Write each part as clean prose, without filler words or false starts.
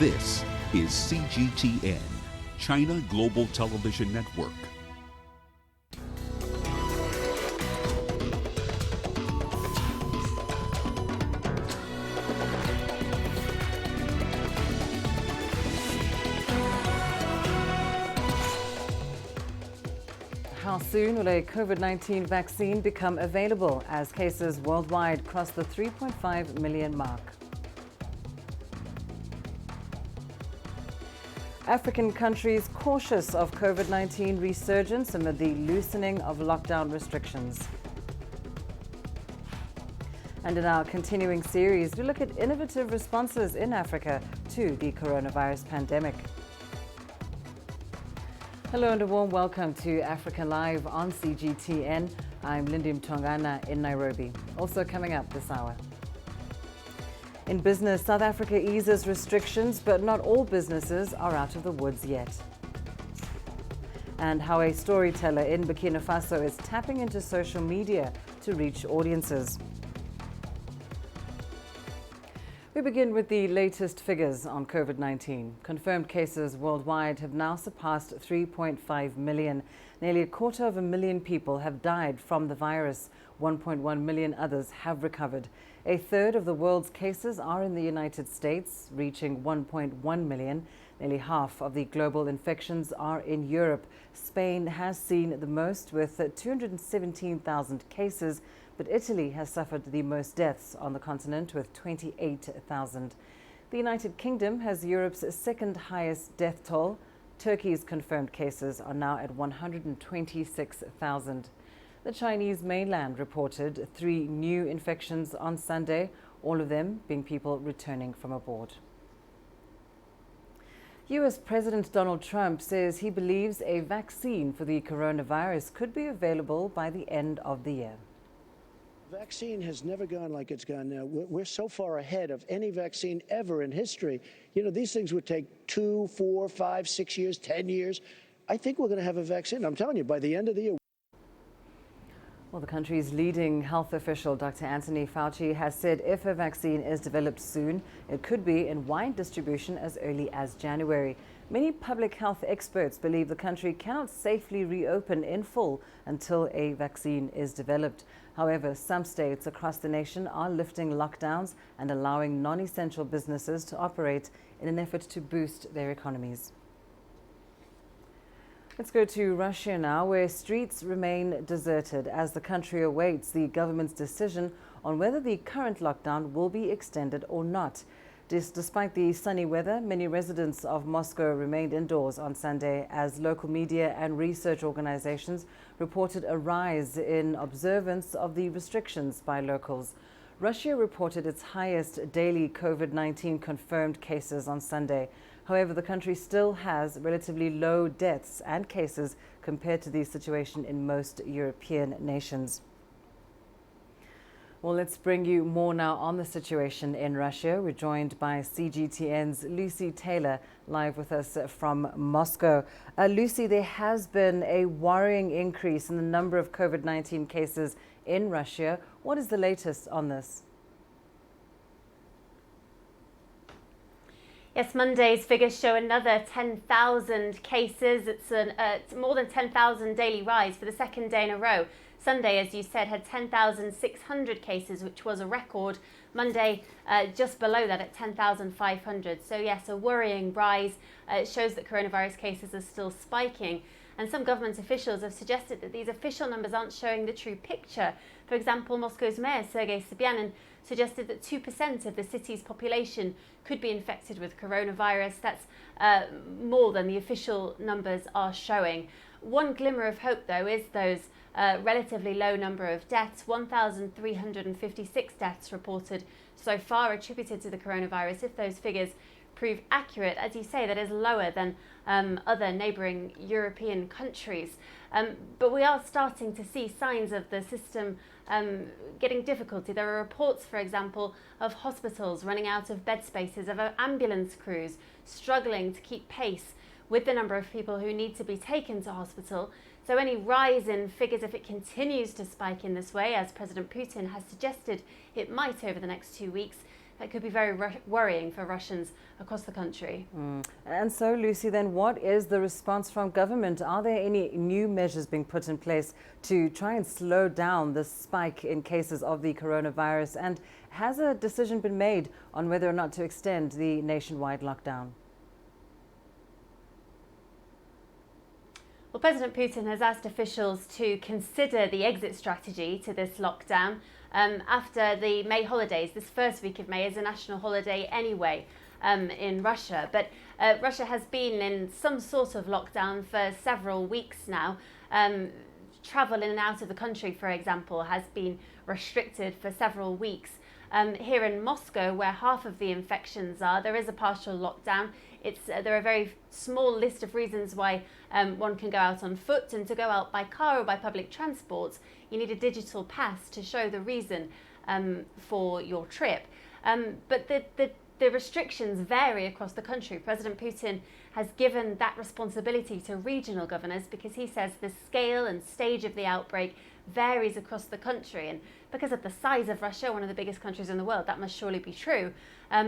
This is CGTN, China Global Television Network. How soon will a COVID-19 vaccine become available as cases worldwide cross the 3.5 million mark? African countries cautious of COVID-19 resurgence amid the loosening of lockdown restrictions. And in our continuing series, we look at innovative responses in Africa to the coronavirus pandemic. Hello and a warm welcome to Africa Live on CGTN. I'm Lindy Mtongana in Nairobi. Also coming up this hour. In business, South Africa eases restrictions, but not all businesses are out of the woods yet. And how a storyteller in Burkina Faso is tapping into social media to reach audiences. We begin with the latest figures on COVID-19. Confirmed cases worldwide have now surpassed 3.5 million. Nearly 250,000 people have died from the virus. 1.1 million others have recovered. A third of the world's cases are in the United States, reaching 1.1 million. Nearly half of the global infections are in Europe. Spain has seen the most with 217,000 cases, but Italy has suffered the most deaths on the continent with 28,000. The United Kingdom has Europe's second highest death toll. Turkey's confirmed cases are now at 126,000. The Chinese mainland reported 3 new infections on Sunday, all of them being people returning from abroad. U.S. President Donald Trump says he believes a vaccine for the coronavirus could be available by the end of the year. Vaccine has never gone like it's gone now. We're so far ahead of any vaccine ever in history. You know, these things would take 2, 4, 5, 6 years, 10 years. I think we're going to have a vaccine. I'm telling you, by the end of the year. Well, the country's leading health official, Dr. Anthony Fauci, has said if a vaccine is developed soon, it could be in wide distribution as early as January. Many public health experts believe the country cannot safely reopen in full until a vaccine is developed. However, some states across the nation are lifting lockdowns and allowing non-essential businesses to operate in an effort to boost their economies. Let's go to Russia now, where streets remain deserted as the country awaits the government's decision on whether the current lockdown will be extended or not. Despite the sunny weather, many residents of Moscow remained indoors on Sunday as local media and research organizations reported a rise in observance of the restrictions by locals. Russia reported its highest daily COVID-19 confirmed cases on Sunday. However, the country still has relatively low deaths and cases compared to the situation in most European nations. Well, let's bring you more now on the situation in Russia. We're joined by CGTN's Lucy Taylor, live with us from Moscow. Lucy, there has been a worrying increase in the number of COVID-19 cases in Russia. What is the latest on this? Yes, Monday's figures show another 10,000 cases. It's more than 10,000 daily rise for the second day in a row. Sunday, as you said, had 10,600 cases, which was a record. Monday, just below that at 10,500. So yes, a worrying rise. It shows that coronavirus cases are still spiking. And some government officials have suggested that these official numbers aren't showing the true picture. For example, Moscow's mayor, Sergei Sobyanin, suggested that 2% of the city's population could be infected with coronavirus. That's more than the official numbers are showing. One glimmer of hope, though, is those relatively low number of deaths. 1,356 deaths reported so far attributed to the coronavirus. If those figures prove accurate, as you say, that is lower than other neighbouring European countries. But we are starting to see signs of the system getting difficulty. There are reports, for example, of hospitals running out of bed spaces, of ambulance crews struggling to keep pace with the number of people who need to be taken to hospital. So any rise in figures, if it continues to spike in this way, as President Putin has suggested it might over the next 2 weeks, that could be very worrying for Russians across the country. And so, Lucy, then what is the response from government? Are there any new measures being put in place to try and slow down the spike in cases of the coronavirus? And has a decision been made on whether or not to extend the nationwide lockdown? Well, President Putin has asked officials to consider the exit strategy to this lockdown after the May holidays. This first week of May is a national holiday anyway in Russia. But Russia has been in some sort of lockdown for several weeks now. Travel in and out of the country, for example, has been restricted for several weeks. Here in Moscow, where half of the infections are, there is a partial lockdown. There are a very small list of reasons why one can go out on foot, and to go out by car or by public transport, you need a digital pass to show the reason for your trip. But the restrictions vary across the country. President Putin has given that responsibility to regional governors because he says the scale and stage of the outbreak varies across the country, and because of the size of Russia, one of the biggest countries in the world, that must surely be true.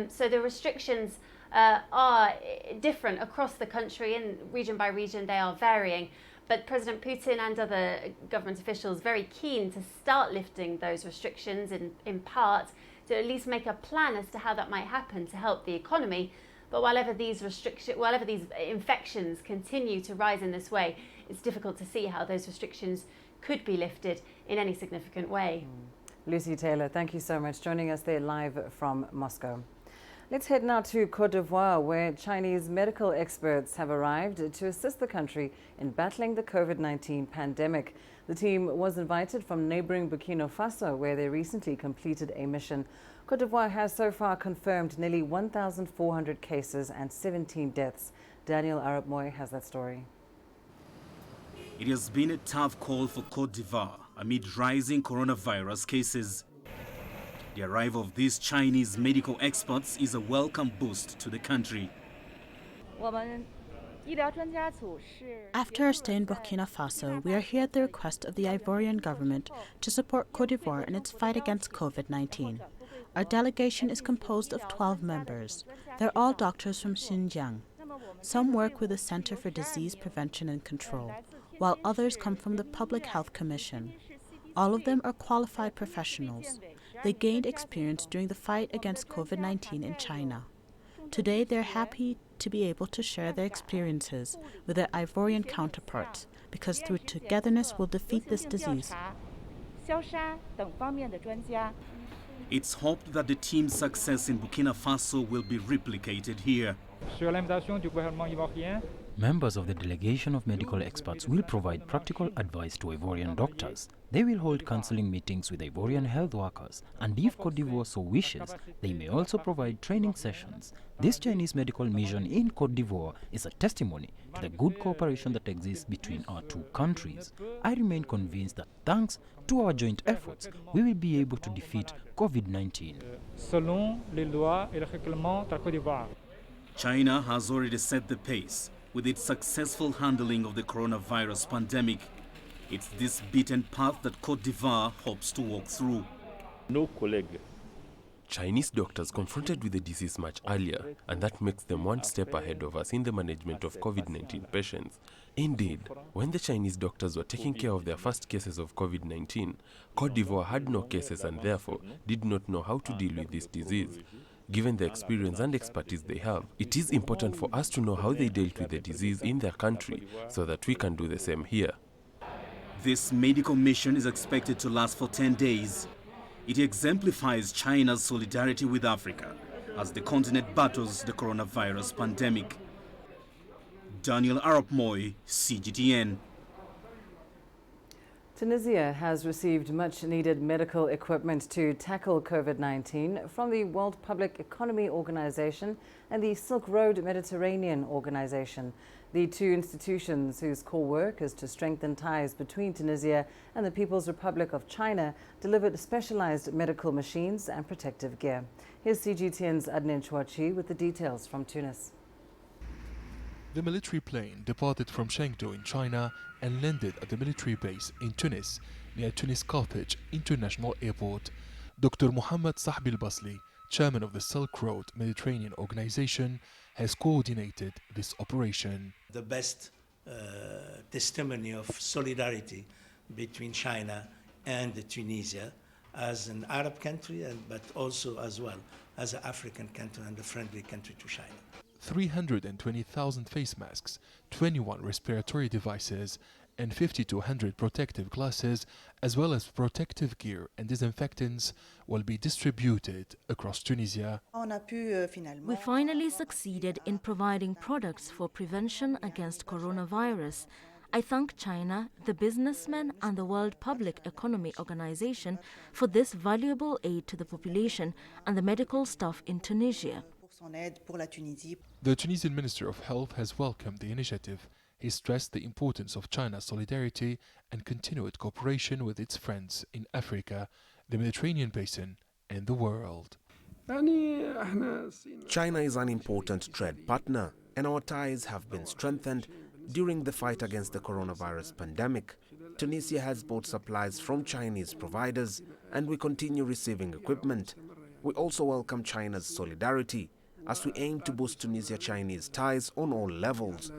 So the restrictions are different across the country, and region by region they are varying. But President Putin and other government officials very keen to start lifting those restrictions in part to at least make a plan as to how that might happen to help the economy. But whenever these infections continue to rise in this way, it's difficult to see how those restrictions could be lifted in any significant way. Lucy Taylor, thank you so much, joining us there live from Moscow. Let's head now to Côte d'Ivoire, where Chinese medical experts have arrived to assist the country in battling the COVID-19 pandemic. The team was invited from neighboring Burkina Faso, where they recently completed a mission. Côte d'Ivoire has so far confirmed nearly 1,400 cases and 17 deaths. Daniel Arab Moy has that story. It has been a tough call for Côte d'Ivoire amid rising coronavirus cases. The arrival of these Chinese medical experts is a welcome boost to the country. After our stay in Burkina Faso, we are here at the request of the Ivorian government to support Côte d'Ivoire in its fight against COVID-19. Our delegation is composed of 12 members. They're all doctors from Xinjiang. Some work with the Center for Disease Prevention and Control, while others come from the Public Health Commission. All of them are qualified professionals. They gained experience during the fight against COVID-19 in China. Today, they're happy to be able to share their experiences with their Ivorian counterparts, because through togetherness we'll defeat this disease. It's hoped that the team's success in Burkina Faso will be replicated here. Members of the delegation of medical experts will provide practical advice to Ivorian doctors. They will hold counseling meetings with Ivorian health workers, and if Côte d'Ivoire so wishes, they may also provide training sessions. This Chinese medical mission in Côte d'Ivoire is a testimony to the good cooperation that exists between our two countries. I remain convinced that thanks to our joint efforts, we will be able to defeat COVID-19. China has already set the pace with its successful handling of the coronavirus pandemic. It's this beaten path that Côte d'Ivoire hopes to walk through. No colleague. Chinese doctors confronted with the disease much earlier, and that makes them one step ahead of us in the management of COVID-19 patients. Indeed, when the Chinese doctors were taking care of their first cases of COVID-19, Côte d'Ivoire had no cases and therefore did not know how to deal with this disease. Given the experience and expertise they have, it is important for us to know how they dealt with the disease in their country so that we can do the same here. This medical mission is expected to last for 10 days. It exemplifies China's solidarity with Africa as the continent battles the coronavirus pandemic. Daniel Arab Moy, CGTN. Tunisia has received much-needed medical equipment to tackle COVID-19 from the World Public Economy Organization and the Silk Road Mediterranean Organization, the two institutions whose core work is to strengthen ties between Tunisia and the People's Republic of China, delivered specialized medical machines and protective gear. Here's CGTN's Adnan Chouachi with the details from Tunis. The military plane departed from Chengdu in China and landed at the military base in Tunis, near Tunis Carthage International Airport. Dr. Mohammed Sahbi al-Basli, chairman of the Silk Road Mediterranean Organization, has coordinated this operation. The best testimony of solidarity between China and Tunisia as an Arab country, but also as well as an African country and a friendly country to China. 320,000 face masks, 21 respiratory devices, and 5,200 protective glasses, as well as protective gear and disinfectants, will be distributed across Tunisia. We finally succeeded in providing products for prevention against coronavirus. I thank China, the businessmen, and the World Public Economy Organization for this valuable aid to the population and the medical staff in Tunisia. The Tunisian Minister of Health has welcomed the initiative. He stressed the importance of China's solidarity and continued cooperation with its friends in Africa, the Mediterranean Basin, and the world. China is an important trade partner, and our ties have been strengthened during the fight against the coronavirus pandemic. Tunisia has bought supplies from Chinese providers, and we continue receiving equipment. We also welcome China's solidarity as we aim to boost Tunisia-Chinese ties on all levels.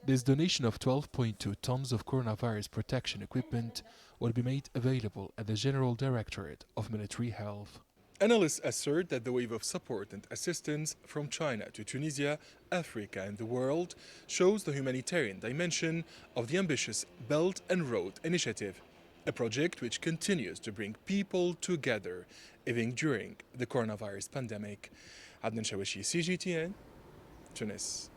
This donation of 12.2 tons of coronavirus protection equipment will be made available at the General Directorate of Military Health. Analysts assert that the wave of support and assistance from China to Tunisia, Africa and the world shows the humanitarian dimension of the ambitious Belt and Road Initiative, a project which continues to bring people together even during the coronavirus pandemic. Adnan Shawishi, CGTN, Tunis.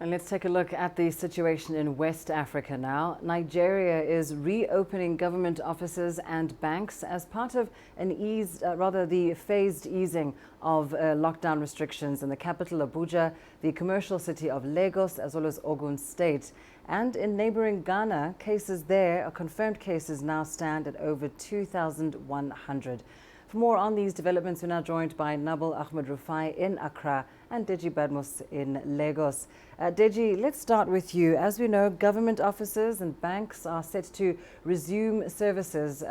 And let's take a look at the situation in West Africa now. Nigeria is reopening government offices and banks as part of the phased easing of lockdown restrictions in the capital Abuja, the commercial city of Lagos, as well as Ogun State. And in neighboring Ghana, confirmed cases now stand at over 2,100. For more on these developments, we're now joined by Nabil Ahmed Rufai in Accra and Deji Badmus in Lagos. Deji, let's start with you. As we know, government offices and banks are set to resume services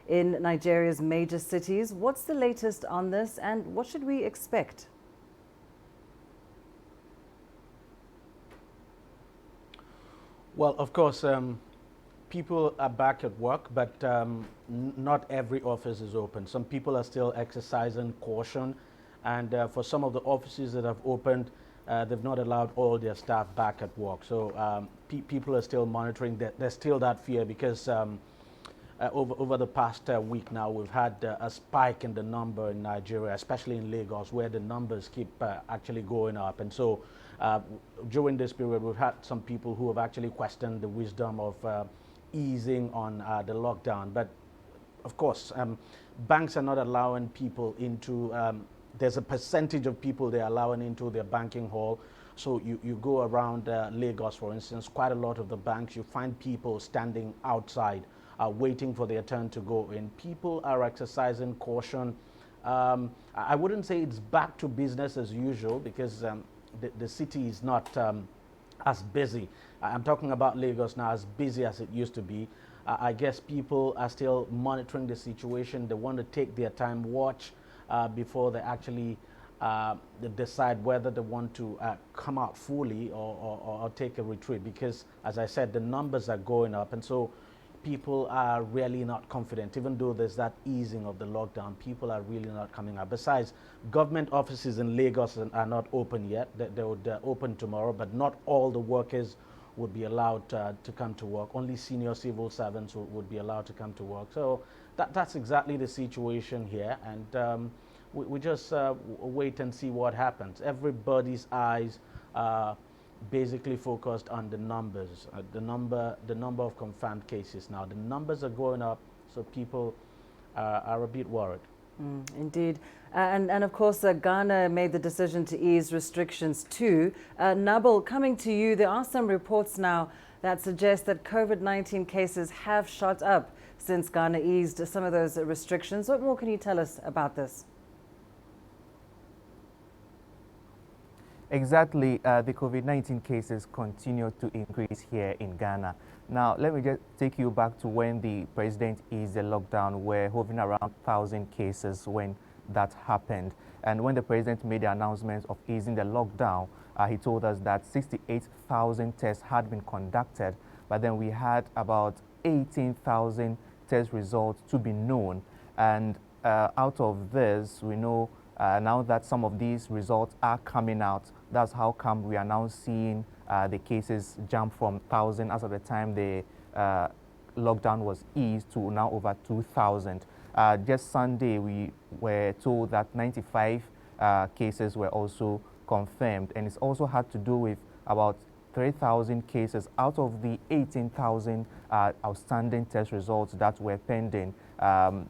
in Nigeria's major cities. What's the latest on this and what should we expect? Well, of course, people are back at work, but not every office is open. Some people are still exercising caution, and for some of the offices that have opened, they've not allowed all their staff back at work. So people are still monitoring. There's still that fear because over the past week now, we've had a spike in the number in Nigeria, especially in Lagos, where the numbers keep actually going up. And so during this period, we've had some people who have actually questioned the wisdom of easing on the lockdown. But of course, banks are not allowing people into, there's a percentage of people they're allowing into their banking hall. So you go around Lagos, for instance, quite a lot of the banks, you find people standing outside waiting for their turn to go in. People are exercising caution. I wouldn't say it's back to business as usual because the city is not as busy. I'm talking about Lagos now, as busy as it used to be. I guess people are still monitoring the situation. They want to take their time, watch before they actually they decide whether they want to come out fully or take a retreat, because as I said, the numbers are going up, and so people are really not confident. Even though there's that easing of the lockdown, people are really not coming out. Besides, government offices in Lagos are not open yet. They would open tomorrow, but not all the workers would be allowed to come to work. Only senior civil servants would be allowed to come to work. So that's exactly the situation here, and we just wait and see what happens. Everybody's eyes are basically focused on the numbers, the number of confirmed cases. Now the numbers are going up, so people are a bit worried. Indeed. And of course, Ghana made the decision to ease restrictions too. Nabil, coming to you, there are some reports now that suggest that COVID-19 cases have shot up since Ghana eased some of those restrictions. What more can you tell us about this? Exactly, the COVID-19 cases continue to increase here in Ghana. Now, let me just take you back to when the president eased the lockdown. We're hovering around 1,000 cases when that happened. And when the president made the announcement of easing the lockdown, he told us that 68,000 tests had been conducted, but then we had about 18,000 test results to be known. And out of this, we know now that some of these results are coming out. That's how come we are now seeing the cases jump from 1,000 as of the time the lockdown was eased to now over 2,000. Just Sunday, we were told that 95 cases were also confirmed, and it's also had to do with about 3,000 cases out of the 18,000 outstanding test results that were pending.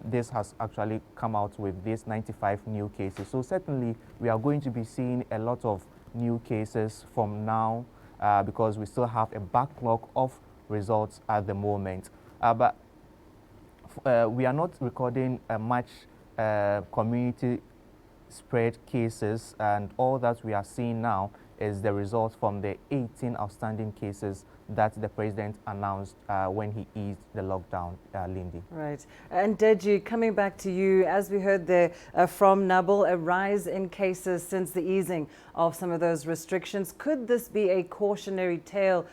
This has actually come out with these 95 new cases. So certainly we are going to be seeing a lot of new cases from now because we still have a backlog of results at the moment. But we are not recording much community spread cases, and all that we are seeing now is the results from the 18 outstanding cases that the president announced when he eased the lockdown, Lindy. Right. And Deji, coming back to you, as we heard there from Nabil, a rise in cases since the easing of some of those restrictions. Could this be a cautionary tale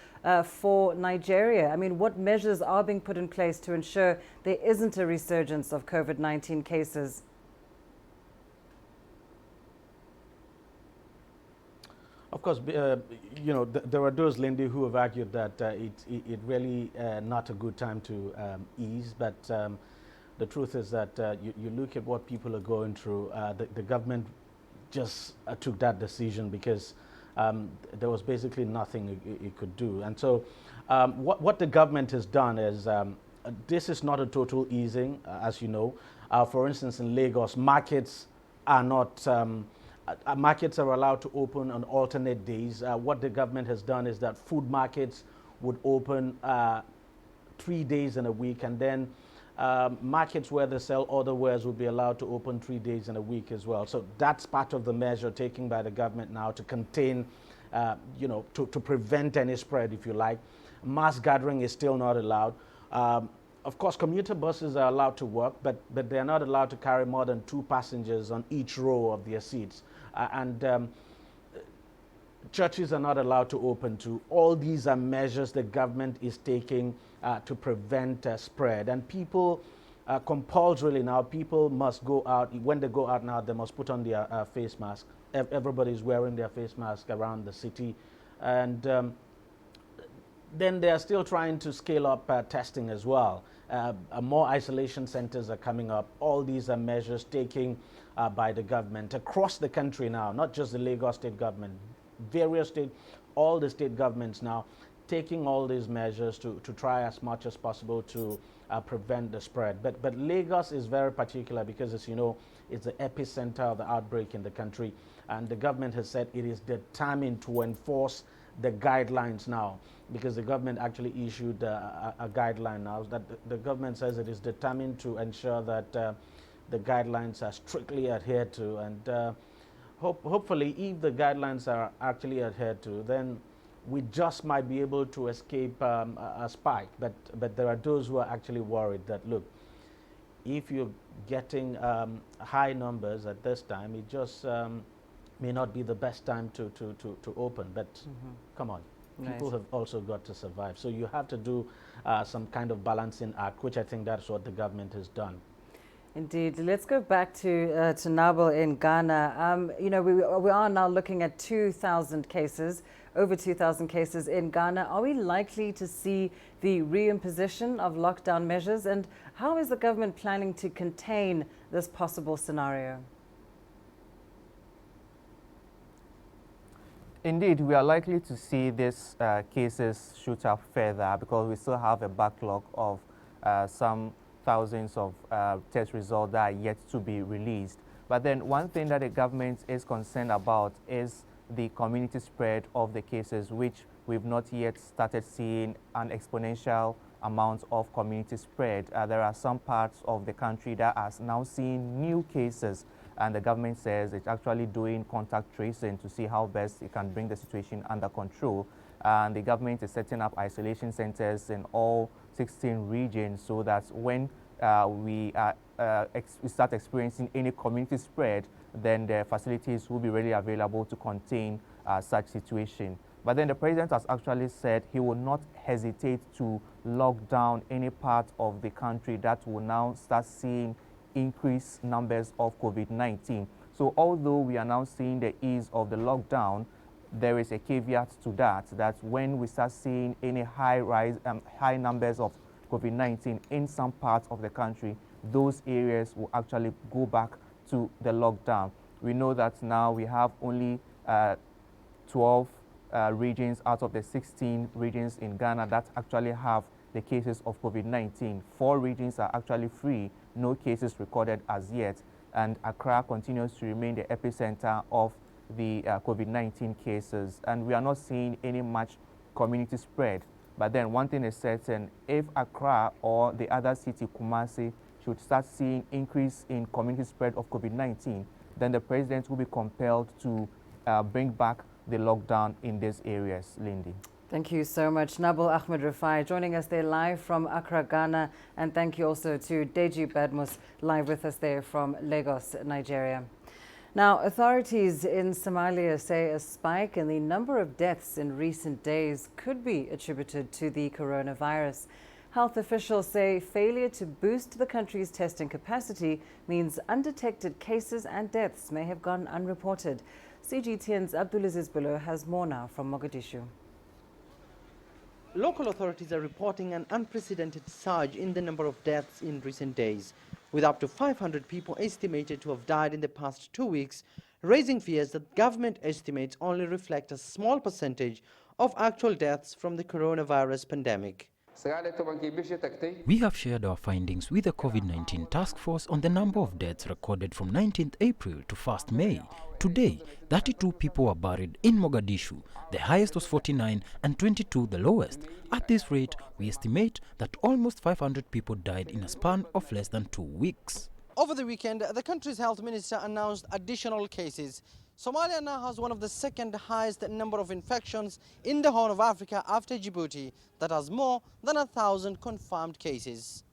for Nigeria? I mean, what measures are being put in place to ensure there isn't a resurgence of COVID-19 cases? Of course, you know, there are those, Lindy, who have argued that it really not a good time to ease, but the truth is that you look at what people are going through. The government just took that decision because there was basically nothing it could do. And so what the government has done is, this is not a total easing, as you know. For instance, in Lagos, markets are not... markets are allowed to open on alternate days. What the government has done is that food markets would open 3 days in a week, and then markets where they sell other wares would be allowed to open 3 days in a week as well. So that's part of the measure taken by the government now to contain, you know, to prevent any spread, if you like. Mass gathering is still not allowed. Of course, commuter buses are allowed to work, but they're not allowed to carry more than 2 passengers on each row of their seats. Churches are not allowed to open too. All these are measures the government is taking to prevent spread. And people, compulsorily now, people must go out. When they go out now, they must put on their face mask. Everybody's wearing their face mask around the city. And then they are still trying to scale up testing as well. More isolation centers are coming up. All these are measures taken by the government across the country now, not just the Lagos state government, various state, all the state governments now taking all these measures to try as much as possible to prevent the spread. But Lagos is very particular because, as you know, it's the epicenter of the outbreak in the country, and the government has said it is determined to enforce the guidelines now, because the government actually issued a guideline now that the government says it is determined to ensure that the guidelines are strictly adhered to, and hopefully if the guidelines are actually adhered to, then we just might be able to escape a spike. But there are those who are actually worried that, look, if you're getting high numbers at this time, it just may not be the best time to open. But come on, people have also got to survive. So you have to do some kind of balancing act, which I think that's what the government has done. Indeed. Let's go back to Nabil in Ghana. You know, we are now looking at 2,000 cases, over 2,000 cases in Ghana. Are we likely to see the reimposition of lockdown measures? And how is the government planning to contain this possible scenario? Indeed, we are likely to see these cases shoot up further because we still have a backlog of some thousands of test results that are yet to be released. But then one thing that the government is concerned about is the community spread of the cases, which we've not yet started seeing an exponential amount of community spread. There are some parts of the country that are now seeing new cases, and the government says it's actually doing contact tracing to see how best it can bring the situation under control. And the government is setting up isolation centers in all 16 regions so that when we start experiencing any community spread, then the facilities will be readily available to contain such situation. But then the president has actually said he will not hesitate to lock down any part of the country that will now start seeing increased numbers of COVID-19. So although we are now seeing the ease of the lockdown, there is a caveat to that, that when we start seeing any high numbers of COVID-19 in some parts of the country, those areas will actually go back to the lockdown. We know that now we have only 12 regions out of the 16 regions in Ghana that actually have the cases of COVID-19. 4 regions are actually free, no cases recorded as yet, and Accra continues to remain the epicenter of the COVID-19 cases, and we are not seeing any much community spread. But then one thing is certain, if Accra or the other city, Kumasi, should start seeing increase in community spread of COVID-19, then the president will be compelled to bring back the lockdown in these areas. Lindy. Thank you so much, Nabil Ahmed Rufai, joining us there live from Accra, Ghana, and thank you also to Deji Badmus, live with us there from Lagos, Nigeria. Now, authorities in Somalia say a spike in the number of deaths in recent days could be attributed to the coronavirus. Health officials say failure to boost the country's testing capacity means undetected cases and deaths may have gone unreported. CGTN's Abdulaziz Bilo has more now from Mogadishu. Local authorities are reporting an unprecedented surge in the number of deaths in recent days, with up to 500 people estimated to have died in the past 2 weeks, raising fears that government estimates only reflect a small percentage of actual deaths from the coronavirus pandemic. We have shared our findings with the COVID-19 task force on the number of deaths recorded from 19th April to 1st May. Today, 32 people were buried in Mogadishu. The highest was 49 and 22 the lowest. At this rate, we estimate that almost 500 people died in a span of less than 2 weeks. Over the weekend, the country's health minister announced additional cases. Somalia now has one of the second highest number of infections in the Horn of Africa after Djibouti, that has more than 1,000 confirmed cases.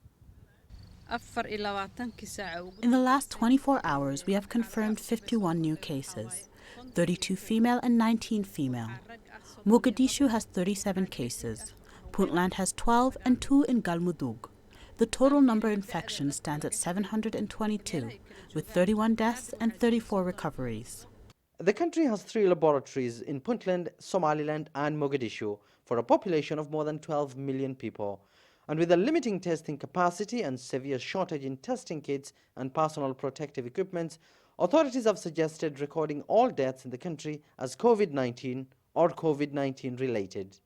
In the last 24 hours, we have confirmed 51 new cases, 32 female and 19 female. Mogadishu has 37 cases. Puntland has 12 and 2 in Galmudug. The total number of infections stands at 722, with 31 deaths and 34 recoveries. The country has 3 laboratories in Puntland, Somaliland and Mogadishu for a population of more than 12 million people. And with a limiting testing capacity and severe shortage in testing kits and personal protective equipment, authorities have suggested recording all deaths in the country as COVID-19 or COVID-19 related.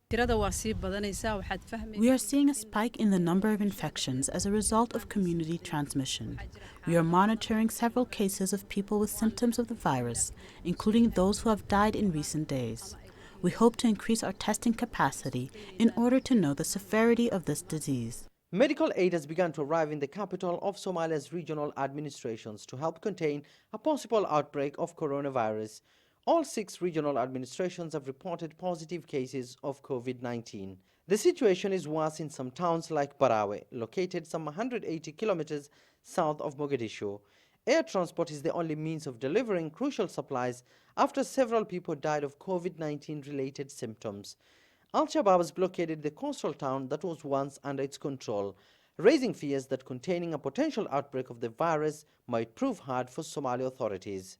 We are seeing a spike in the number of infections as a result of community transmission. We are monitoring several cases of people with symptoms of the virus, including those who have died in recent days. We hope to increase our testing capacity in order to know the severity of this disease. Medical aid has begun to arrive in the capital of Somalia's regional administrations to help contain a possible outbreak of coronavirus. All 6 regional administrations have reported positive cases of COVID-19. The situation is worse in some towns like Barawe, located some 180 kilometers south of Mogadishu. Air transport is the only means of delivering crucial supplies after several people died of COVID-19 related symptoms. Al-Shabaab has blockaded the coastal town that was once under its control, raising fears that containing a potential outbreak of the virus might prove hard for Somali authorities.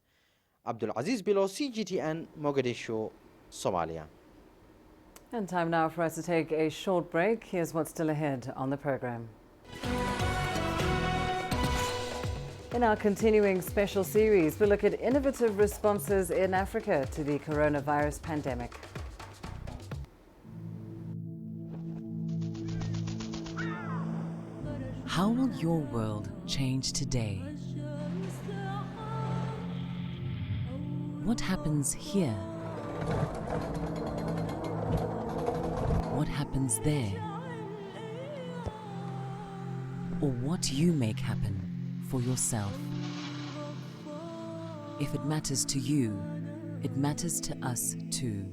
Abdulaziz Bilo, CGTN, Mogadishu, Somalia. And time now for us to take a short break. Here's what's still ahead on the program. In our continuing special series, we look at innovative responses in Africa to the coronavirus pandemic. How will your world change today? What happens here? What happens there? Or what you make happen for yourself. If it matters to you, it matters to us too.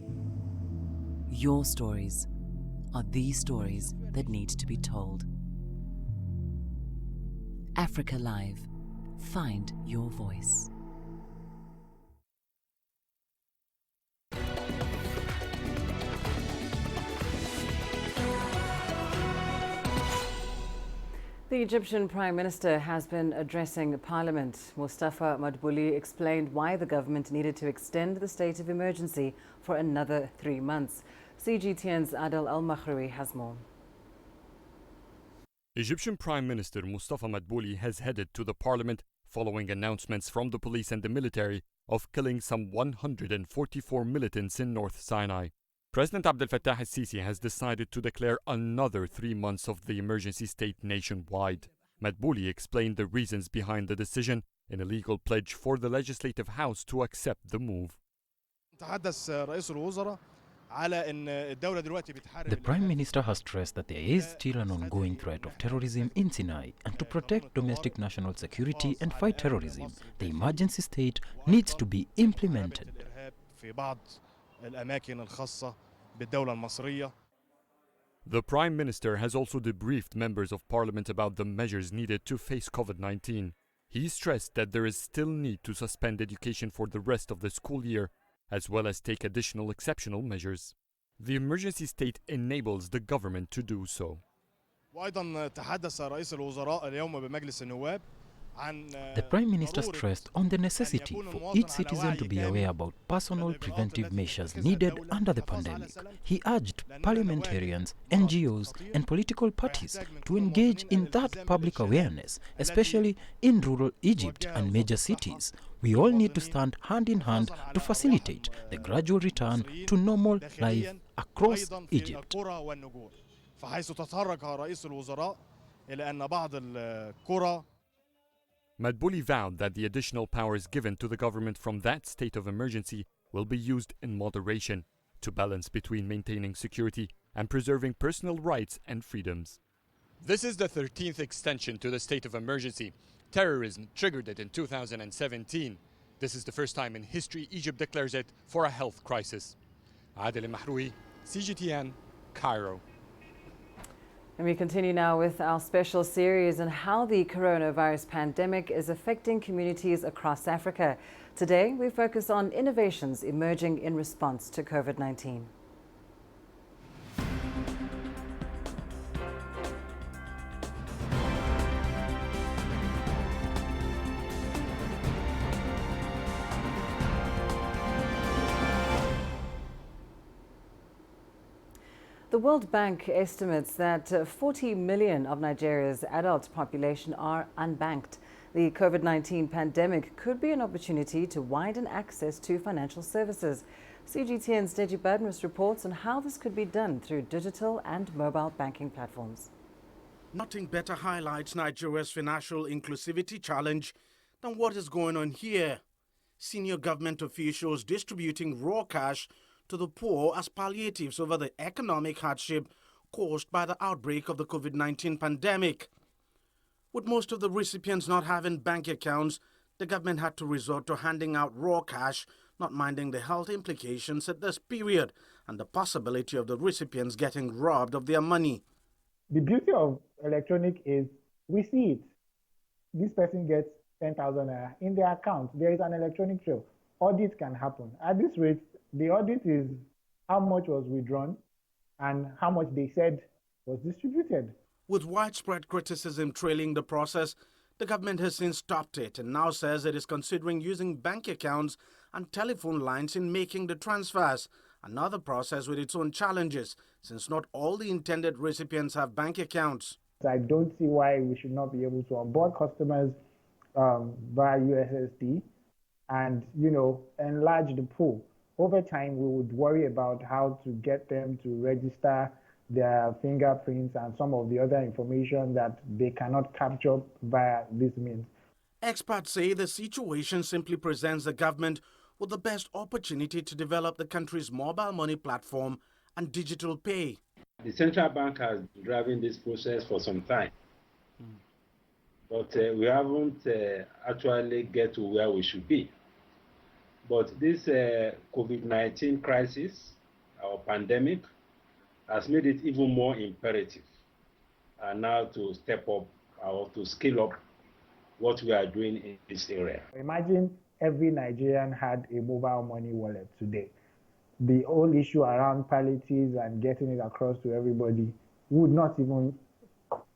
Your stories are the stories that need to be told. Africa Live. Find your voice. The Egyptian Prime Minister has been addressing Parliament. Mustafa Madbouli explained why the government needed to extend the state of emergency for another 3 months. CGTN's Adel Al-Makhraoui has more. Egyptian Prime Minister Mustafa Madbouli has headed to the Parliament following announcements from the police and the military of killing some 144 militants in North Sinai. President Abdel Fattah al-Sisi has decided to declare another 3 months of the emergency state nationwide. Madbouli explained the reasons behind the decision in a legal pledge for the Legislative House to accept the move. The Prime Minister has stressed that there is still an ongoing threat of terrorism in Sinai, and to protect domestic national security and fight terrorism, the emergency state needs to be implemented. The Prime Minister has also debriefed members of Parliament about the measures needed to face COVID-19. He stressed that there is still need to suspend education for the rest of the school year, as well as take additional exceptional measures. The emergency state enables the government to do so. The Prime Minister stressed on the necessity for each citizen to be aware about personal preventive measures needed under the pandemic. He urged parliamentarians, NGOs, and political parties to engage in that public awareness, especially in rural Egypt and major cities. We all need to stand hand in hand to facilitate the gradual return to normal life across Egypt. Madbouli vowed that the additional powers given to the government from that state of emergency will be used in moderation to balance between maintaining security and preserving personal rights and freedoms. This is the 13th extension to the state of emergency. Terrorism triggered it in 2017. This is the first time in history Egypt declares it for a health crisis. Adel Al-Makhraoui, CGTN, Cairo. And we continue now with our special series on how the coronavirus pandemic is affecting communities across Africa. Today, we focus on innovations emerging in response to COVID-19. The World Bank estimates that 40 million of Nigeria's adult population are unbanked. The COVID-19 pandemic could be an opportunity to widen access to financial services. CGTN's Deji Badmus reports on how this could be done through digital and mobile banking platforms. Nothing better highlights Nigeria's financial inclusivity challenge than what is going on here. Senior government officials distributing raw cash to the poor as palliatives over the economic hardship caused by the outbreak of the COVID-19 pandemic. With most of the recipients not having bank accounts, the government had to resort to handing out raw cash, not minding the health implications at this period and the possibility of the recipients getting robbed of their money. The beauty of electronic is we see it. This person gets 10,000 naira in their account. There is an electronic trail. Audit can happen. At this rate, the audit is how much was withdrawn and how much they said was distributed. With widespread criticism trailing the process, the government has since stopped it and now says it is considering using bank accounts and telephone lines in making the transfers, another process with its own challenges, since not all the intended recipients have bank accounts. I don't see why we should not be able to onboard customers via USSD and, enlarge the pool. Over time, we would worry about how to get them to register their fingerprints and some of the other information that they cannot capture via this means. Experts say the situation simply presents the government with the best opportunity to develop the country's mobile money platform and digital pay. The central bank has been driving this process for some time, but we haven't actually get to where we should be. But this COVID-19 crisis, our pandemic, has made it even more imperative now to step up or to scale up what we are doing in this area. Imagine every Nigerian had a mobile money wallet today. The whole issue around palliatives and getting it across to everybody would not even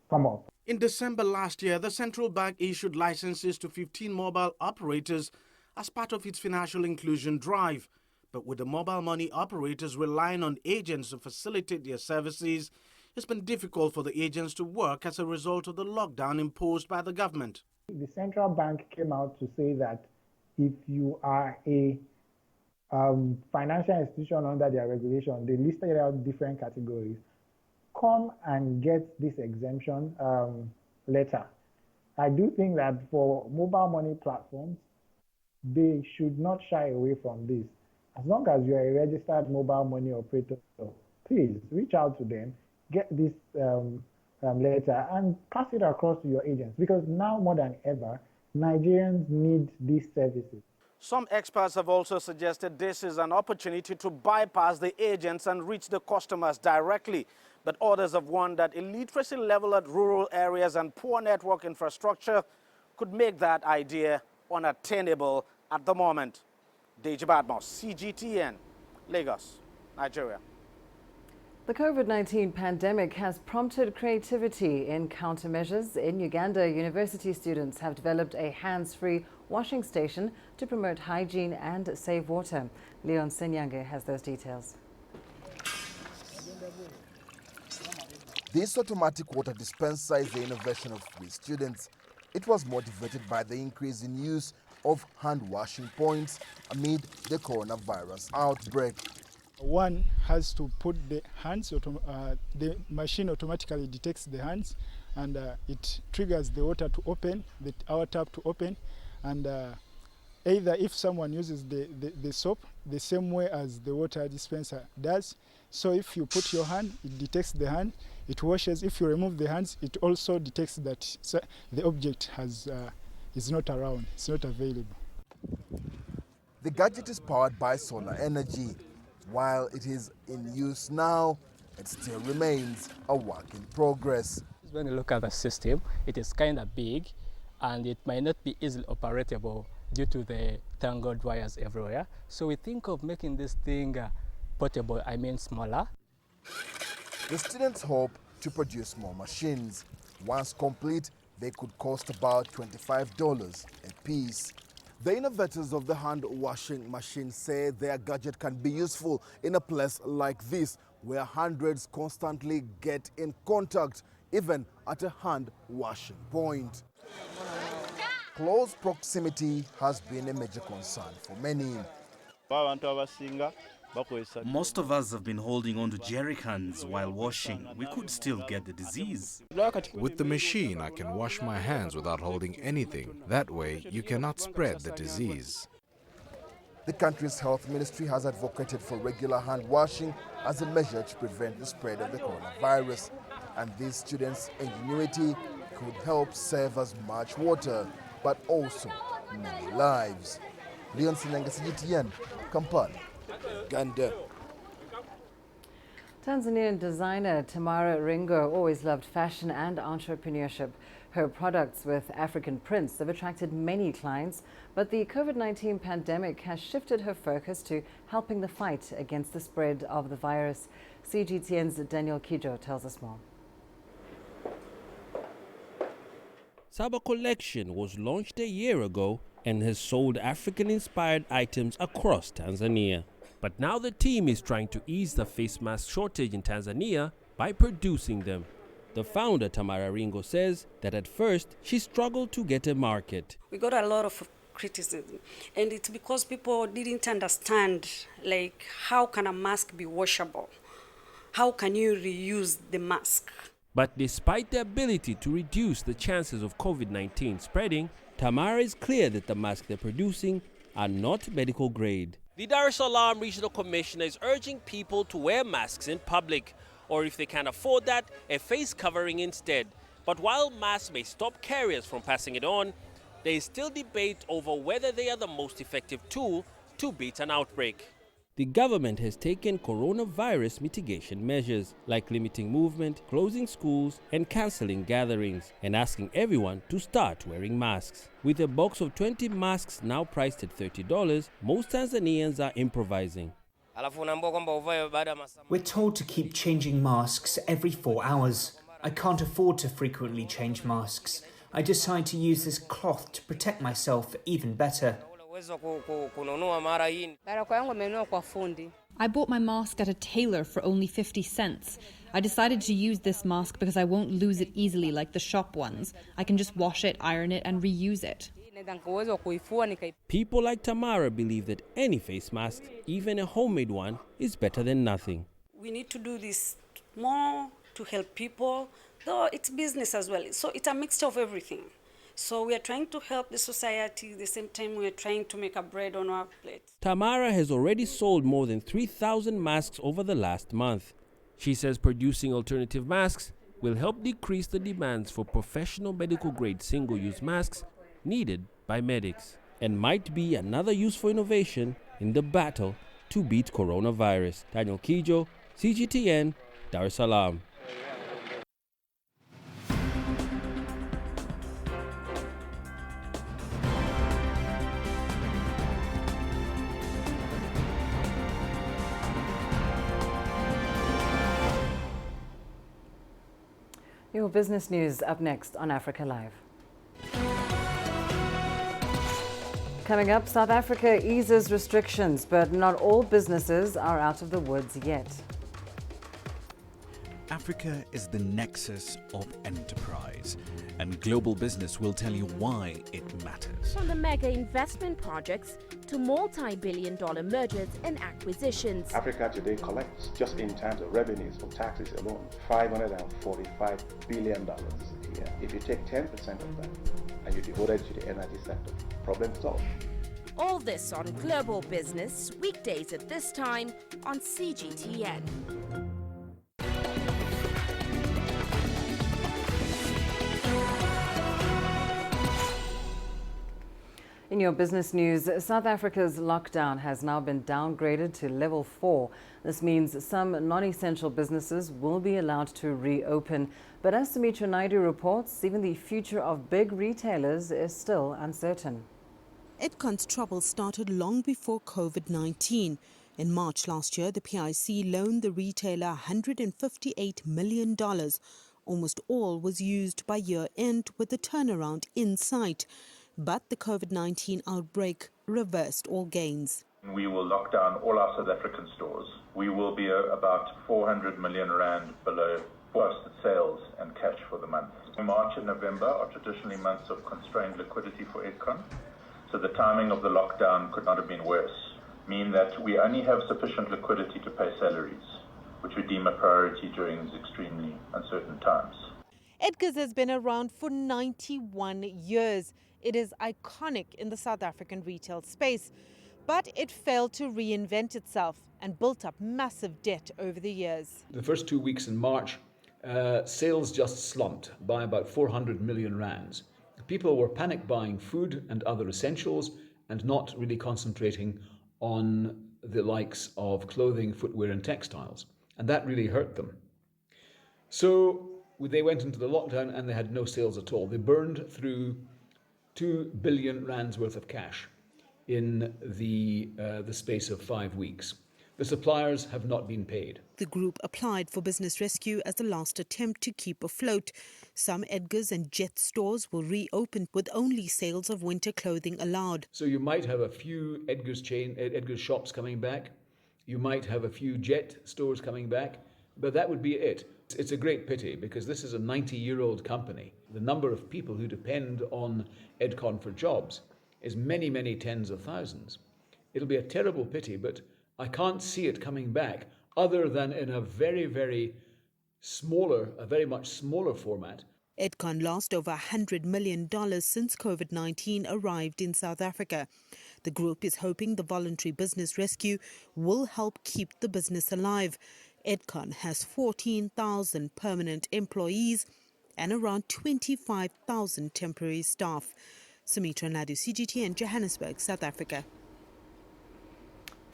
come up. In December last year, the central bank issued licenses to 15 mobile operators as part of its financial inclusion drive. But with the mobile money operators relying on agents to facilitate their services, it's been difficult for the agents to work as a result of the lockdown imposed by the government. The central bank came out to say that if you are a financial institution under their regulation, they listed out different categories. Come and get this exemption letter. I do think that for mobile money platforms, they should not shy away from this. As long as you are a registered mobile money operator, please reach out to them, get this letter, and pass it across to your agents, because now more than ever, Nigerians need these services. Some experts have also suggested this is an opportunity to bypass the agents and reach the customers directly. But others have warned that illiteracy level at rural areas and poor network infrastructure could make that idea unattainable at the moment. Deji Badmos, CGTN, Lagos, Nigeria. The COVID-19 pandemic has prompted creativity in countermeasures. In Uganda, university students have developed a hands-free washing station to promote hygiene and save water. Leon Senyange has those details. This automatic water dispenser is the innovation of 3 students. It was motivated by the increase in use of hand washing points amid the coronavirus outbreak. One has to put the hands, the machine automatically detects the hands, and it triggers the water to open, our tap to open, and either if someone uses the soap the same way as the water dispenser does, so if you put your hand, it detects the hand, it washes. If you remove the hands, it also detects that the object is not around, it's not available. The gadget is powered by solar energy. While it is in use now, it still remains a work in progress. When you look at the system, it is kind of big and it might not be easily operatable due to the tangled wires everywhere. So we think of making this thing portable, smaller. The students hope to produce more machines. Once complete, they could cost about $25 a piece. The innovators of the hand washing machine say their gadget can be useful in a place like this, where hundreds constantly get in contact, even at a hand washing point. Close proximity has been a major concern for many. Most of us have been holding on to jerry cans while washing. We could still get the disease. With the machine, I can wash my hands without holding anything. That way, you cannot spread the disease. The country's health ministry has advocated for regular hand washing as a measure to prevent the spread of the coronavirus. And these students' ingenuity could help save as much water, but also many lives. Leon Senyange, CGTN, Kampala, Uganda. Tanzanian designer Tamara Ringo always loved fashion and entrepreneurship. Her products with African prints have attracted many clients, but the COVID-19 pandemic has shifted her focus to helping the fight against the spread of the virus. CGTN's Daniel Kijo tells us more. Saba Collection was launched a year ago and has sold African-inspired items across Tanzania. But now the team is trying to ease the face mask shortage in Tanzania by producing them. The founder, Tamara Ringo, says that at first she struggled to get a market. We got a lot of criticism, and it's because people didn't understand, like, how can a mask be washable? How can you reuse the mask? But despite the ability to reduce the chances of COVID-19 spreading, Tamara is clear that the masks they're producing are not medical grade. The Dar es Salaam Regional Commissioner is urging people to wear masks in public, or if they can't afford that, a face covering instead. But while masks may stop carriers from passing it on, there is still debate over whether they are the most effective tool to beat an outbreak. The government has taken coronavirus mitigation measures like limiting movement, closing schools, and cancelling gatherings, and asking everyone to start wearing masks. With a box of 20 masks now priced at $30, most Tanzanians are improvising. We're told to keep changing masks every 4 hours. I can't afford to frequently change masks. I decide to use this cloth to protect myself even better. I bought my mask at a tailor for only 50 cents. I decided to use this mask because I won't lose it easily like the shop ones. I can just wash it, iron it, and reuse it. People like Tamara believe that any face mask, even a homemade one, is better than nothing. We need to do this more to help people, though it's business as well. So it's a mixture of everything. So we are trying to help the society, at the same time we are trying to make a bread on our plate. Tamara has already sold more than 3,000 masks over the last month. She says producing alternative masks will help decrease the demands for professional medical-grade single-use masks needed by medics, and might be another useful innovation in the battle to beat coronavirus. Daniel Kijo, CGTN, Dar es Salaam. Your business news up next on Africa Live. Coming up, South Africa eases restrictions, but not all businesses are out of the woods yet. Africa is the nexus of enterprise, and global business will tell you why it matters. From the mega investment projects to multi-billion-dollar mergers and acquisitions. Africa today collects, just in terms of revenues from taxes alone, $545 billion a year. If you take 10% of that and you devote it to the energy sector, problem solved. All this on Global Business, weekdays at this time on CGTN. In your business news, South Africa's lockdown has now been downgraded to level 4. This means some non-essential businesses will be allowed to reopen. But as Sumitra Naidu reports, even the future of big retailers is still uncertain. Edcon's trouble started long before COVID-19. In March last year, the PIC loaned the retailer $158 million. Almost all was used by year-end with the turnaround in sight. But the COVID-19 outbreak reversed all gains. We will lock down all our South African stores. We will be about 400 million rand below forecasted sales and cash for the month. March and November are traditionally months of constrained liquidity for Edcon, so the timing of the lockdown could not have been worse, meaning that we only have sufficient liquidity to pay salaries, which we deem a priority during these extremely uncertain times. Edgar's has been around for 91 years. It is iconic in the South African retail space, but it failed to reinvent itself and built up massive debt over the years. The first 2 weeks in March, sales just slumped by about 400 million rands. People were panic buying food and other essentials and not really concentrating on the likes of clothing, footwear and textiles. And that really hurt them. So they went into the lockdown and they had no sales at all. They burned through 2 billion rands worth of cash in the space of 5 weeks. The suppliers have not been paid. The group applied for business rescue as a last attempt to keep afloat. Some Edgar's and Jet stores will reopen with only sales of winter clothing allowed. So you might have a few Edgar's shops coming back. You might have a few Jet stores coming back, but that would be it. It's a great pity because this is a 90-year-old company. The number of people who depend on Edcon for jobs is many, many tens of thousands. It'll be a terrible pity, but I can't see it coming back other than in a very much smaller format. Edcon lost over $100 million since COVID-19 arrived in South Africa. The group is hoping the voluntary business rescue will help keep the business alive. Edcon has 14,000 permanent employees and around 25,000 temporary staff. Sumitra Naidu, CGTN, Johannesburg, South Africa.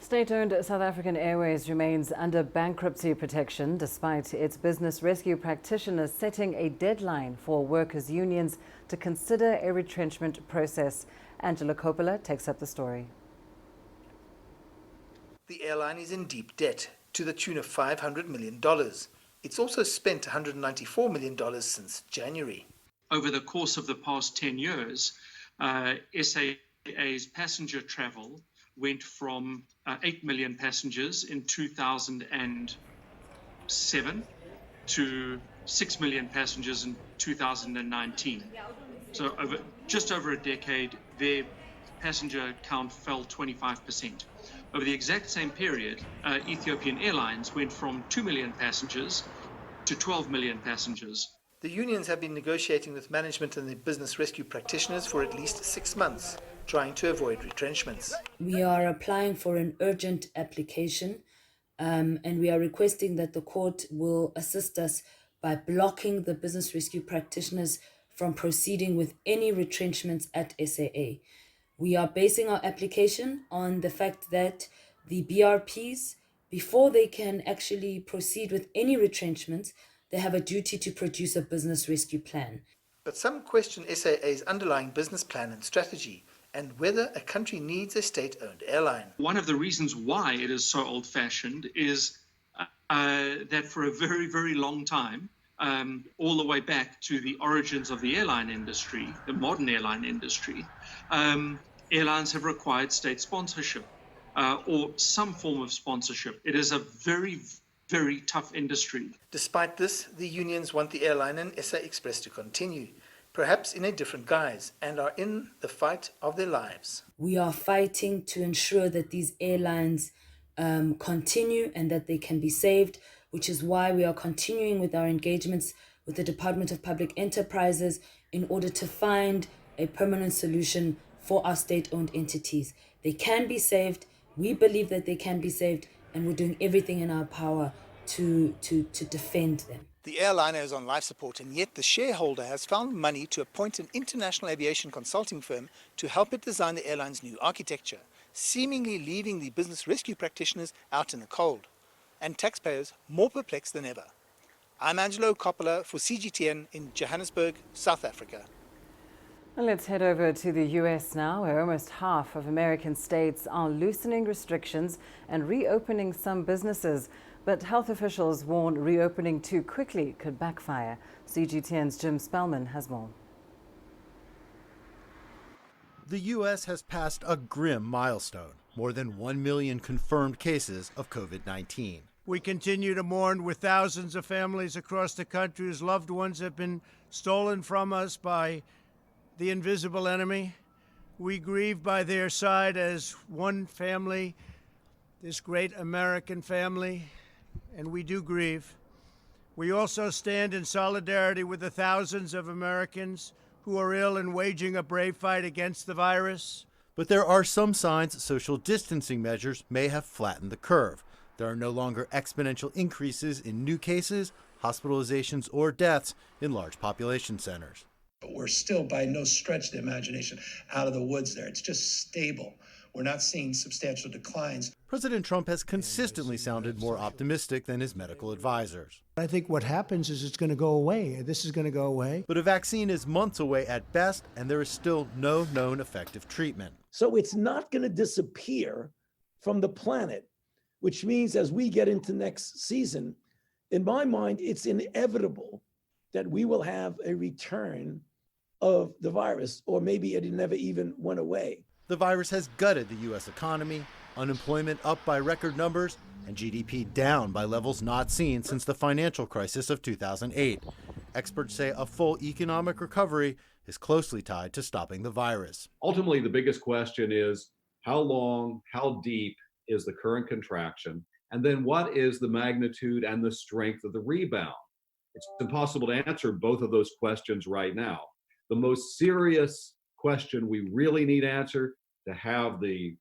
State-owned South African Airways remains under bankruptcy protection despite its business rescue practitioners setting a deadline for workers' unions to consider a retrenchment process. Angela Coppola takes up the story. The airline is in deep debt to the tune of $500 million. It's also spent $194 million since January. Over the course of the past 10 years, SAA's passenger travel went from 8 million passengers in 2007 to 6 million passengers in 2019. So just over a decade, their passenger count fell 25%. Over the exact same period, Ethiopian Airlines went from 2 million passengers to 12 million passengers. The unions have been negotiating with management and the business rescue practitioners for at least 6 months, trying to avoid retrenchments. We are applying for an urgent application and we are requesting that the court will assist us by blocking the business rescue practitioners from proceeding with any retrenchments at SAA. We are basing our application on the fact that the BRPs, before they can actually proceed with any retrenchments, they have a duty to produce a business rescue plan. But some question SAA's underlying business plan and strategy and whether a country needs a state-owned airline. One of the reasons why it is so old-fashioned is that for a very, very long time, all the way back to the origins of the airline industry, the modern airline industry, airlines have required state sponsorship or some form of sponsorship. It is a very, very tough industry. Despite this, the unions want the airline and SA Express to continue, perhaps in a different guise, and are in the fight of their lives. We are fighting to ensure that these airlines continue and that they can be saved, which is why we are continuing with our engagements with the Department of Public Enterprises in order to find a permanent solution for our state-owned entities. They can be saved. We believe that they can be saved, and we're doing everything in our power to defend them. The airliner is on life support, and yet the shareholder has found money to appoint an international aviation consulting firm to help it design the airline's new architecture, seemingly leaving the business rescue practitioners out in the cold, and taxpayers more perplexed than ever. I'm Angelo Coppola for CGTN in Johannesburg, South Africa. Well, let's head over to the US now, where almost half of American states are loosening restrictions and reopening some businesses. But health officials warn reopening too quickly could backfire. CGTN's Jim Spellman has more. The U.S. has passed a grim milestone, more than 1 million confirmed cases of COVID-19. We continue to mourn with thousands of families across the country whose loved ones have been stolen from us by the invisible enemy. We grieve by their side as one family, this great American family, and we do grieve. We also stand in solidarity with the thousands of Americans who are ill and waging a brave fight against the virus. But there are some signs social distancing measures may have flattened the curve. There are no longer exponential increases in new cases, hospitalizations, or deaths in large population centers. But we're still, by no stretch of the imagination, out of the woods there. It's just stable. We're not seeing substantial declines. President Trump has consistently sounded more optimistic than his medical advisors. I think what happens is it's going to go away. This is going to go away. But a vaccine is months away at best, and there is still no known effective treatment. So it's not going to disappear from the planet, which means as we get into next season, in my mind, it's inevitable that we will have a return of the virus, or maybe it never even went away. The virus has gutted the U.S. economy, unemployment up by record numbers, and GDP down by levels not seen since the financial crisis of 2008. Experts say a full economic recovery is closely tied to stopping the virus. Ultimately, the biggest question is how long, how deep is the current contraction, and then what is the magnitude and the strength of the rebound? It's impossible to answer both of those questions right now. The most serious question we really need answered to have the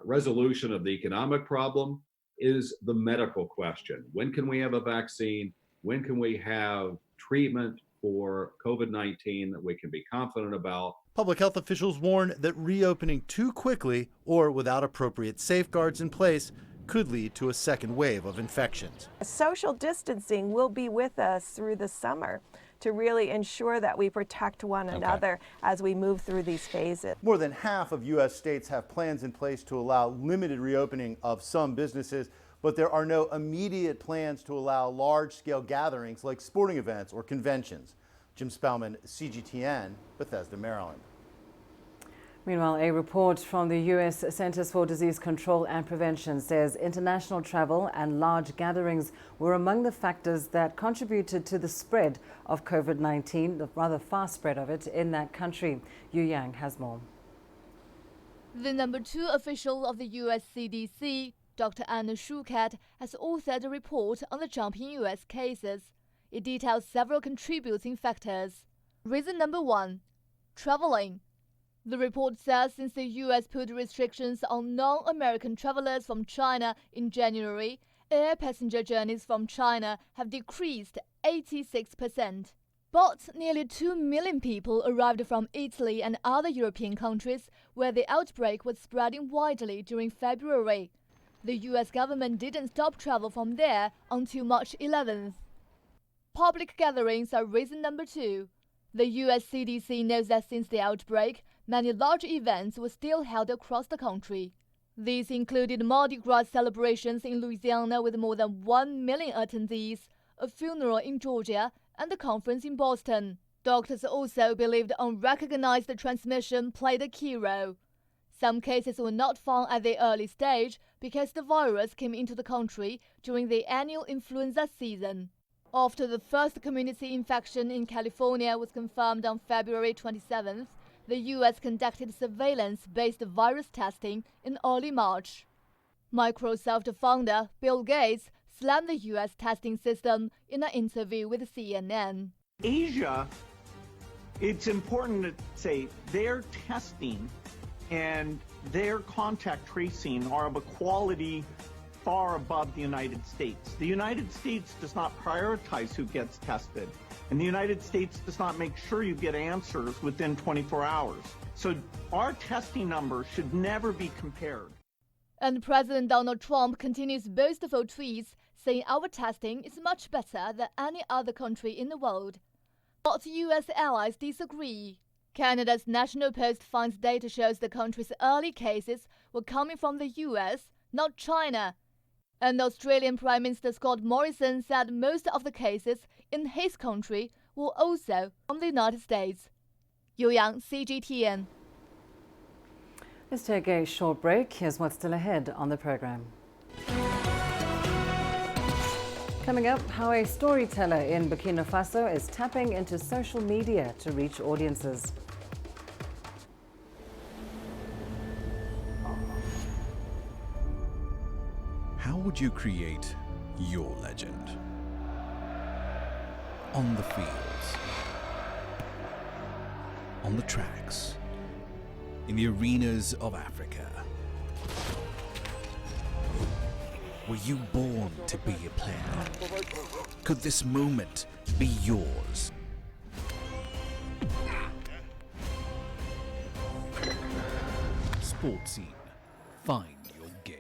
resolution of the economic problem is the medical question. When can we have a vaccine? When can we have treatment for COVID-19 that we can be confident about? Public health officials warn that reopening too quickly or without appropriate safeguards in place could lead to a second wave of infections. Social distancing will be with us through the summer to really ensure that we protect one another as we move through these phases. More than half of U.S. states have plans in place to allow limited reopening of some businesses, but there are no immediate plans to allow large-scale gatherings like sporting events or conventions. Jim Spellman, CGTN, Bethesda, Maryland. Meanwhile, a report from the U.S. Centers for Disease Control and Prevention says international travel and large gatherings were among the factors that contributed to the spread of COVID-19, the rather fast spread of it in that country. Yu Yang has more. The #2 official of the U.S. CDC, Dr. Anna Schukat, has authored a report on the jumping U.S. cases. It details several contributing factors. Reason number 1, traveling. The report says since the U.S. put restrictions on non-American travelers from China in January, air passenger journeys from China have decreased 86%. But nearly 2 million people arrived from Italy and other European countries where the outbreak was spreading widely during February. The U.S. government didn't stop travel from there until March 11th. Public gatherings are reason number 2. The U.S. CDC knows that since the outbreak, many large events were still held across the country. These included Mardi Gras celebrations in Louisiana with more than 1 million attendees, a funeral in Georgia, and a conference in Boston. Doctors also believed unrecognized transmission played a key role. Some cases were not found at the early stage because the virus came into the country during the annual influenza season. After the first community infection in California was confirmed on February 27th, the U.S. conducted surveillance-based virus testing in early March. Microsoft founder Bill Gates slammed the U.S. testing system in an interview with CNN. Asia, it's important to say their testing and their contact tracing are of a quality far above the United States. The United States does not prioritize who gets tested, and the United States does not make sure you get answers within 24 hours. So our testing numbers should never be compared. And President Donald Trump continues boastful tweets saying our testing is much better than any other country in the world. But U.S. allies disagree. Canada's National Post finds data shows the country's early cases were coming from the U.S., not China. And Australian Prime Minister Scott Morrison said most of the cases in his country were also from the United States. Yu Yang, CGTN. Let's take a short break. Here's what's still ahead on the program. Coming up, how a storyteller in Burkina Faso is tapping into social media to reach audiences. How would you create your legend? On the fields, on the tracks, in the arenas of Africa. Were you born to be a player? Could this moment be yours? Sports Scene. Find your game.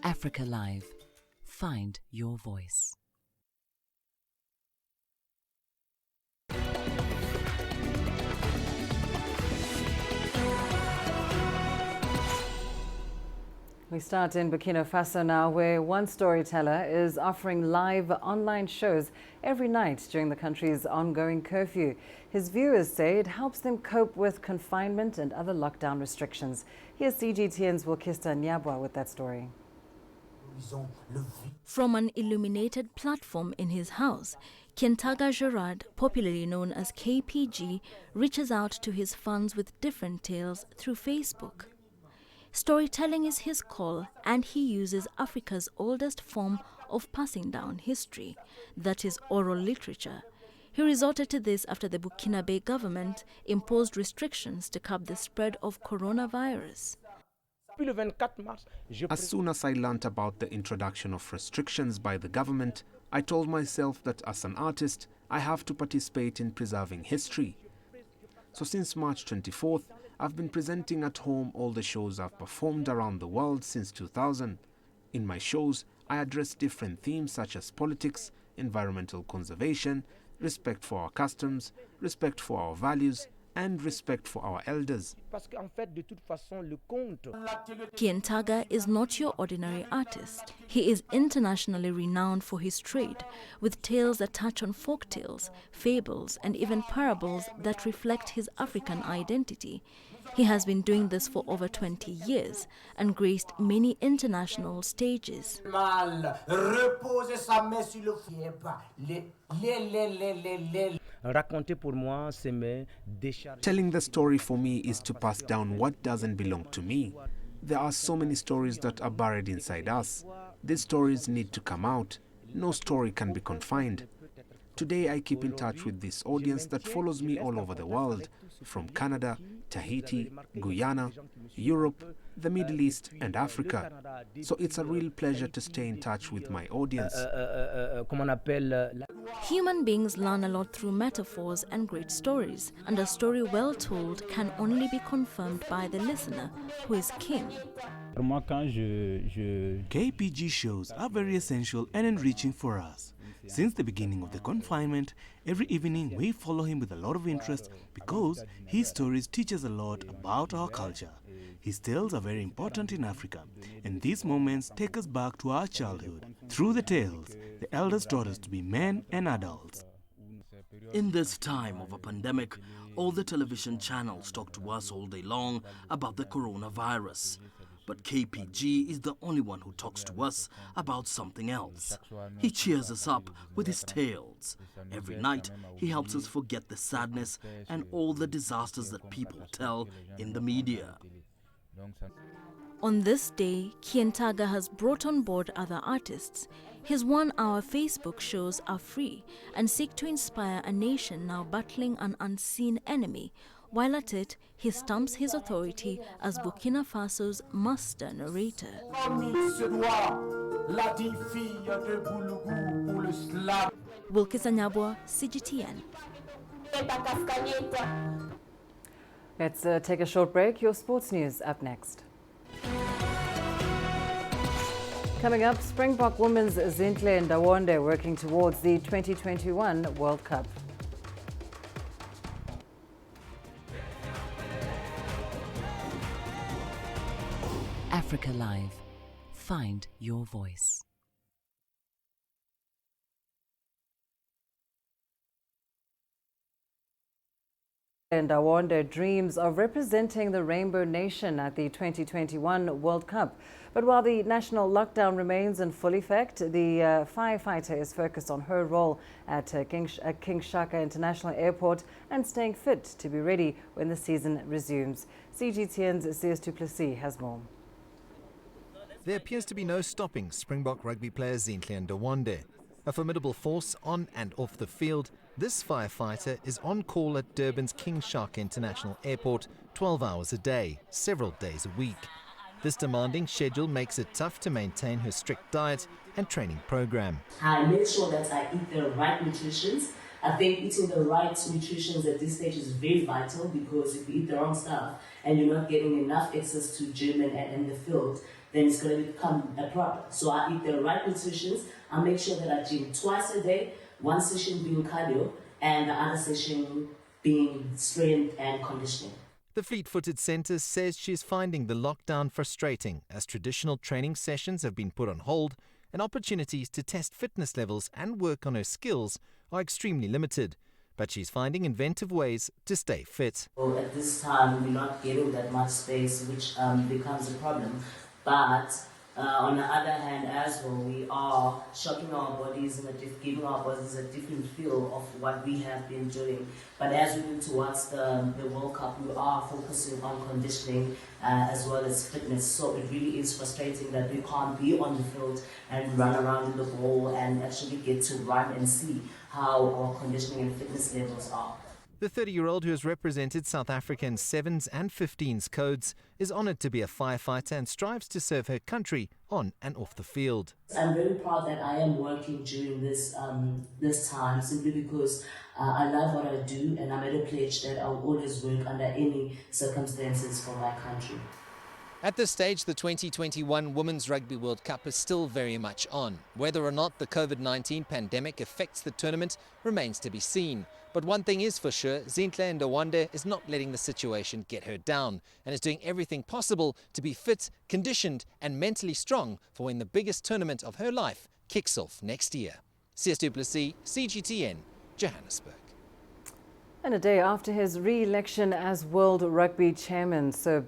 Africa Live. Find your voice. We start in Burkina Faso now, where one storyteller is offering live online shows every night during the country's ongoing curfew. His viewers say it helps them cope with confinement and other lockdown restrictions. Here's CGTN's Wilkista Nyabwa with that story. From an illuminated platform in his house, Kentaga Gerard, popularly known as KPG, reaches out to his fans with different tales through Facebook. Storytelling is his call, and he uses Africa's oldest form of passing down history, that is oral literature. He resorted to this after the Burkinabe government imposed restrictions to curb the spread of coronavirus. As soon as I learnt about the introduction of restrictions by the government, I told myself that as an artist, I have to participate in preserving history. So since March 24th, I've been presenting at home all the shows I've performed around the world since 2000. In my shows, I address different themes such as politics, environmental conservation, respect for our customs, respect for our values, and respect for our elders. Kientaga is not your ordinary artist. He is internationally renowned for his trade, with tales that touch on folk tales, fables, and even parables that reflect his African identity. He has been doing this for over 20 years and graced many international stages. Telling the story for me is to pass down what doesn't belong to me. There are so many stories that are buried inside us. These stories need to come out. No story can be confined. Today I keep in touch with this audience that follows me all over the world, from Canada, Tahiti, Guyana, Europe, the Middle East and Africa. So it's a real pleasure to stay in touch with my audience. Human beings learn a lot through metaphors and great stories, and a story well told can only be confirmed by the listener, who is king. KPG shows are very essential and enriching for us. Since the beginning of the confinement, every evening we follow him with a lot of interest because his stories teach us a lot about our culture. His tales are very important in Africa, and these moments take us back to our childhood. Through the tales, the elders taught us to be men and adults. In this time of a pandemic, all the television channels talk to us all day long about the coronavirus. But KPG is the only one who talks to us about something else. He cheers us up with his tales. Every night, he helps us forget the sadness and all the disasters that people tell in the media. On this day, Kientaga has brought on board other artists. His one-hour Facebook shows are free and seek to inspire a nation now battling an unseen enemy. While at it, he stamps his authority as Burkina Faso's master narrator. Wilkes Anyabwa, CGTN. Let's take a short break. Your sports news up next. Coming up, Springbok women's Zinhle Ndawonde working towards the 2021 World Cup. Africa Live. Find your voice. Ndawonde dreams of representing the Rainbow Nation at the 2021 World Cup. But while the national lockdown remains in full effect, the firefighter is focused on her role at King Shaka International Airport and staying fit to be ready when the season resumes. CGTN's Sias Du Plessis has more. There appears to be no stopping Springbok rugby player Zinhle Ndawonde. A formidable force on and off the field, this firefighter is on call at Durban's King Shaka International Airport 12 hours a day, several days a week. This demanding schedule makes it tough to maintain her strict diet and training program. I make sure that I eat the right nutrition. I think eating the right nutrition at this stage is very vital, because if you eat the wrong stuff and you're not getting enough access to gym and the field, then it's going to become a problem. So I eat the right nutrition. I make sure that I gym twice a day, one session being cardio and the other session being strength and conditioning. The fleet-footed centre says she's finding the lockdown frustrating, as traditional training sessions have been put on hold and opportunities to test fitness levels and work on her skills are extremely limited. But she's finding inventive ways to stay fit. So at this time, we're not getting that much space, which becomes a problem. But on the other hand as well, we are shocking our bodies and giving our bodies a different feel of what we have been doing. But as we move towards the World Cup, we are focusing on conditioning as well as fitness. So it really is frustrating that we can't be on the field and run around in the ball and actually get to run and see how our conditioning and fitness levels are. The 30-year-old, who has represented South Africa in 7s and 15s codes, is honoured to be a firefighter and strives to serve her country on and off the field. I'm very proud that I am working during this time, simply because I love what I do, and I made a pledge that I'll always work under any circumstances for my country. At this stage, the 2021 Women's Rugby World Cup is still very much on. Whether or not the COVID-19 pandemic affects the tournament remains to be seen. But one thing is for sure, Zinhle Ndawande is not letting the situation get her down and is doing everything possible to be fit, conditioned and mentally strong for when the biggest tournament of her life kicks off next year. CS Du Plessis, CGTN, Johannesburg. And a day after his re-election as World Rugby Chairman, Sir